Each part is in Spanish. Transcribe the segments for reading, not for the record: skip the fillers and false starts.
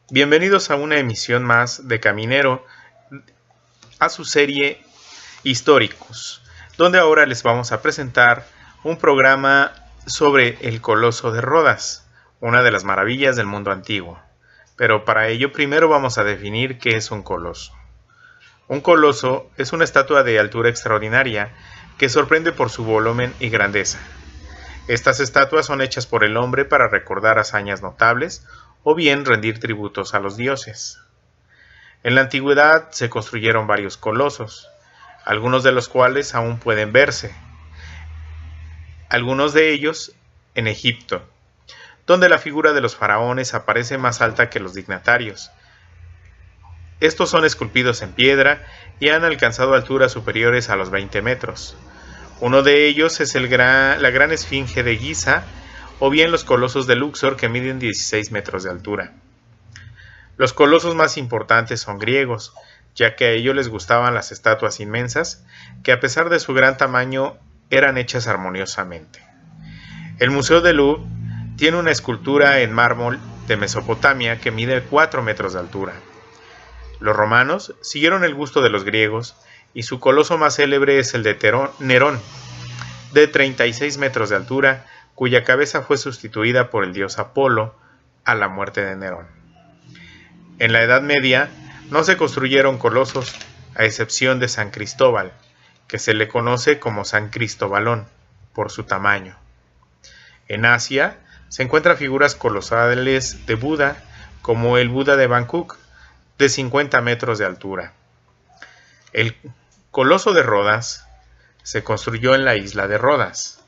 Bienvenidos a una emisión más de Caminero, a su serie Históricos, donde ahora les vamos a presentar un programa sobre el Coloso de Rodas, una de las maravillas del mundo antiguo. Pero para ello primero vamos a definir qué es un coloso. Un coloso es una estatua de altura extraordinaria que sorprende por su volumen y grandeza. Estas estatuas son hechas por el hombre para recordar hazañas notables o bien rendir tributos a los dioses. En la antigüedad se construyeron varios colosos, algunos de los cuales aún pueden verse. Algunos de ellos en Egipto, donde la figura de los faraones aparece más alta que los dignatarios. Estos son esculpidos en piedra y han alcanzado alturas superiores a los 20 metros. Uno de ellos es la gran esfinge de Giza, o bien los colosos de Luxor, que miden 16 metros de altura. Los colosos más importantes son griegos, ya que a ellos les gustaban las estatuas inmensas, que a pesar de su gran tamaño eran hechas armoniosamente. El Museo del Louvre tiene una escultura en mármol de Mesopotamia que mide 4 metros de altura. Los romanos siguieron el gusto de los griegos, y su coloso más célebre es el de Nerón, de 36 metros de altura, cuya cabeza fue sustituida por el dios Apolo a la muerte de Nerón. En la Edad Media no se construyeron colosos, a excepción de San Cristóbal, que se le conoce como San Cristóbalón, por su tamaño. En Asia se encuentran figuras colosales de Buda, como el Buda de Bangkok, de 50 metros de altura. El Coloso de Rodas se construyó en la isla de Rodas,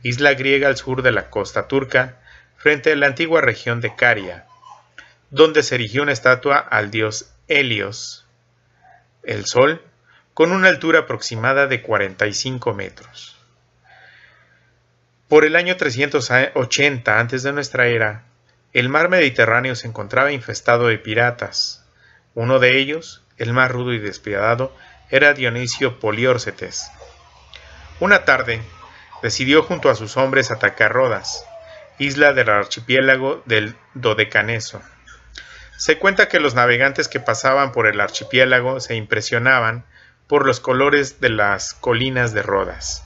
isla griega al sur de la costa turca, frente a la antigua región de Caria, donde se erigió una estatua al dios Helios, el sol, con una altura aproximada de 45 metros. Por el año 380 a.C., el mar Mediterráneo se encontraba infestado de piratas. Uno de ellos, el más rudo y despiadado, era Dionisio Poliórcetes. Una tarde, decidió junto a sus hombres atacar Rodas, isla del archipiélago del Dodecaneso. Se cuenta que los navegantes que pasaban por el archipiélago se impresionaban por los colores de las colinas de Rodas.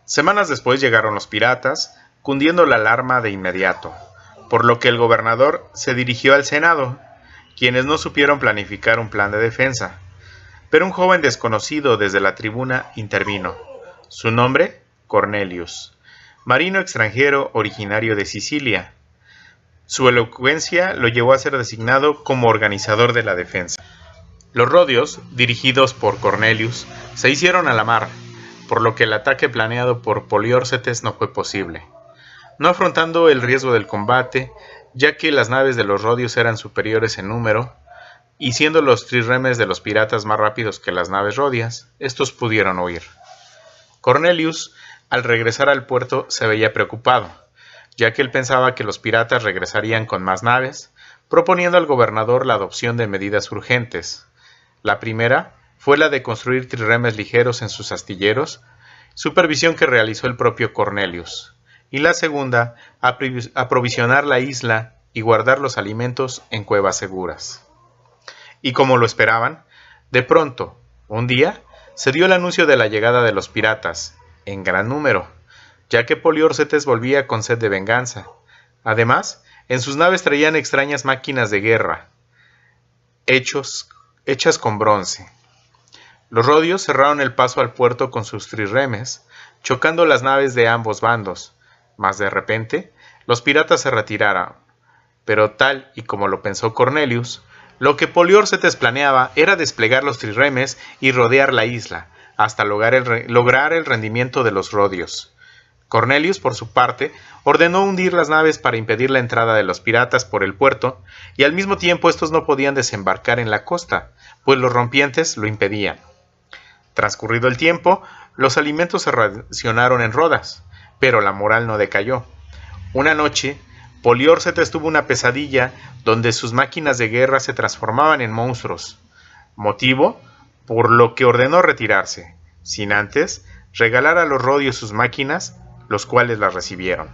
Semanas después llegaron los piratas, cundiendo la alarma de inmediato, por lo que el gobernador se dirigió al Senado, quienes no supieron planificar un plan de defensa. Pero un joven desconocido desde la tribuna intervino. Su nombre, Cornelius, marino extranjero originario de Sicilia. Su elocuencia lo llevó a ser designado como organizador de la defensa. Los rodios, dirigidos por Cornelius, se hicieron a la mar, por lo que el ataque planeado por Poliórcetes no fue posible. No afrontando el riesgo del combate, ya que las naves de los rodios eran superiores en número, y siendo los trirremes de los piratas más rápidos que las naves rodias, estos pudieron huir. Cornelius, al regresar al puerto, se veía preocupado, ya que él pensaba que los piratas regresarían con más naves, proponiendo al gobernador la adopción de medidas urgentes. La primera fue la de construir trirremes ligeros en sus astilleros, supervisión que realizó el propio Cornelius, y la segunda, aprovisionar la isla y guardar los alimentos en cuevas seguras. Y como lo esperaban, de pronto, un día, se dio el anuncio de la llegada de los piratas, en gran número, ya que Poliórcetes volvía con sed de venganza. Además, en sus naves traían extrañas máquinas de guerra, hechas con bronce. Los rodios cerraron el paso al puerto con sus trirremes, chocando las naves de ambos bandos, mas de repente, los piratas se retiraron. Pero tal y como lo pensó Cornelius, lo que Poliórcetes planeaba era desplegar los trirremes y rodear la isla, hasta lograr el rendimiento de los rodios. Cornelius, por su parte, ordenó hundir las naves para impedir la entrada de los piratas por el puerto, y al mismo tiempo estos no podían desembarcar en la costa, pues los rompientes lo impedían. Transcurrido el tiempo, los alimentos se racionaron en Rodas, pero la moral no decayó. Una noche, Poliórcetes tuvo una pesadilla donde sus máquinas de guerra se transformaban en monstruos, motivo por lo que ordenó retirarse, sin antes regalar a los rodios sus máquinas, los cuales las recibieron.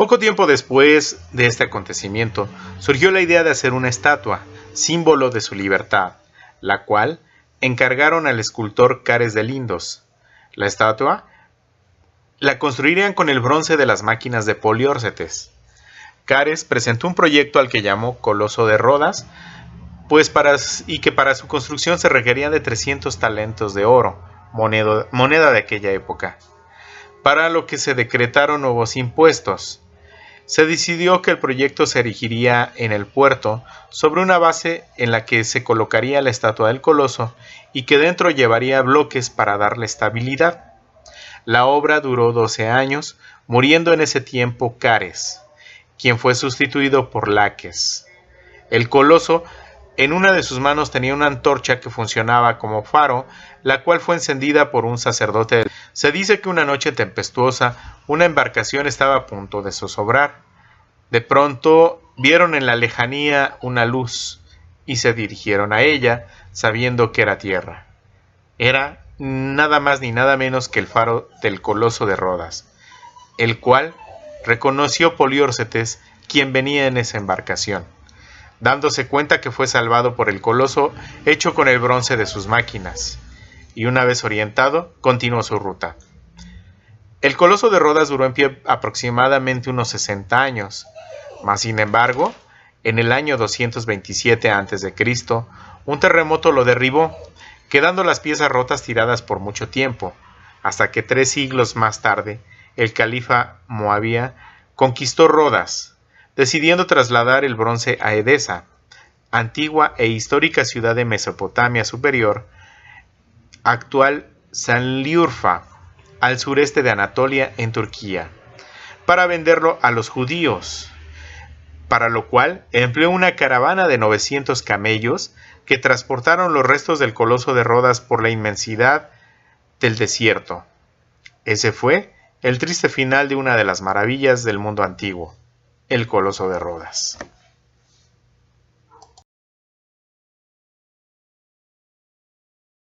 Poco tiempo después de este acontecimiento, surgió la idea de hacer una estatua, símbolo de su libertad, la cual encargaron al escultor Cares de Lindos. La estatua la construirían con el bronce de las máquinas de Poliórcetes. Cares presentó un proyecto al que llamó Coloso de Rodas, que para su construcción se requerían de 300 talentos de oro, moneda de aquella época, para lo que se decretaron nuevos impuestos. Se decidió que el proyecto se erigiría en el puerto sobre una base en la que se colocaría la estatua del coloso y que dentro llevaría bloques para darle estabilidad. La obra duró 12 años, muriendo en ese tiempo Cares, quien fue sustituido por Laques. El coloso en una de sus manos tenía una antorcha que funcionaba como faro, la cual fue encendida por un sacerdote. Se dice que una noche tempestuosa, una embarcación estaba a punto de zozobrar. De pronto vieron en la lejanía una luz y se dirigieron a ella, sabiendo que era tierra. Era nada más ni nada menos que el faro del Coloso de Rodas, el cual reconoció Poliórcetes, quien venía en esa embarcación, dándose cuenta que fue salvado por el coloso hecho con el bronce de sus máquinas, y una vez orientado, continuó su ruta. El Coloso de Rodas duró en pie aproximadamente unos 60 años, mas sin embargo, en el año 227 a.C., un terremoto lo derribó, quedando las piezas rotas tiradas por mucho tiempo, hasta que 3 siglos más tarde, el califa Moabía conquistó Rodas, decidiendo trasladar el bronce a Edesa, antigua e histórica ciudad de Mesopotamia Superior, actual Sanliurfa, al sureste de Anatolia, en Turquía, para venderlo a los judíos, para lo cual empleó una caravana de 900 camellos que transportaron los restos del Coloso de Rodas por la inmensidad del desierto. Ese fue el triste final de una de las maravillas del mundo antiguo, el Coloso de Rodas.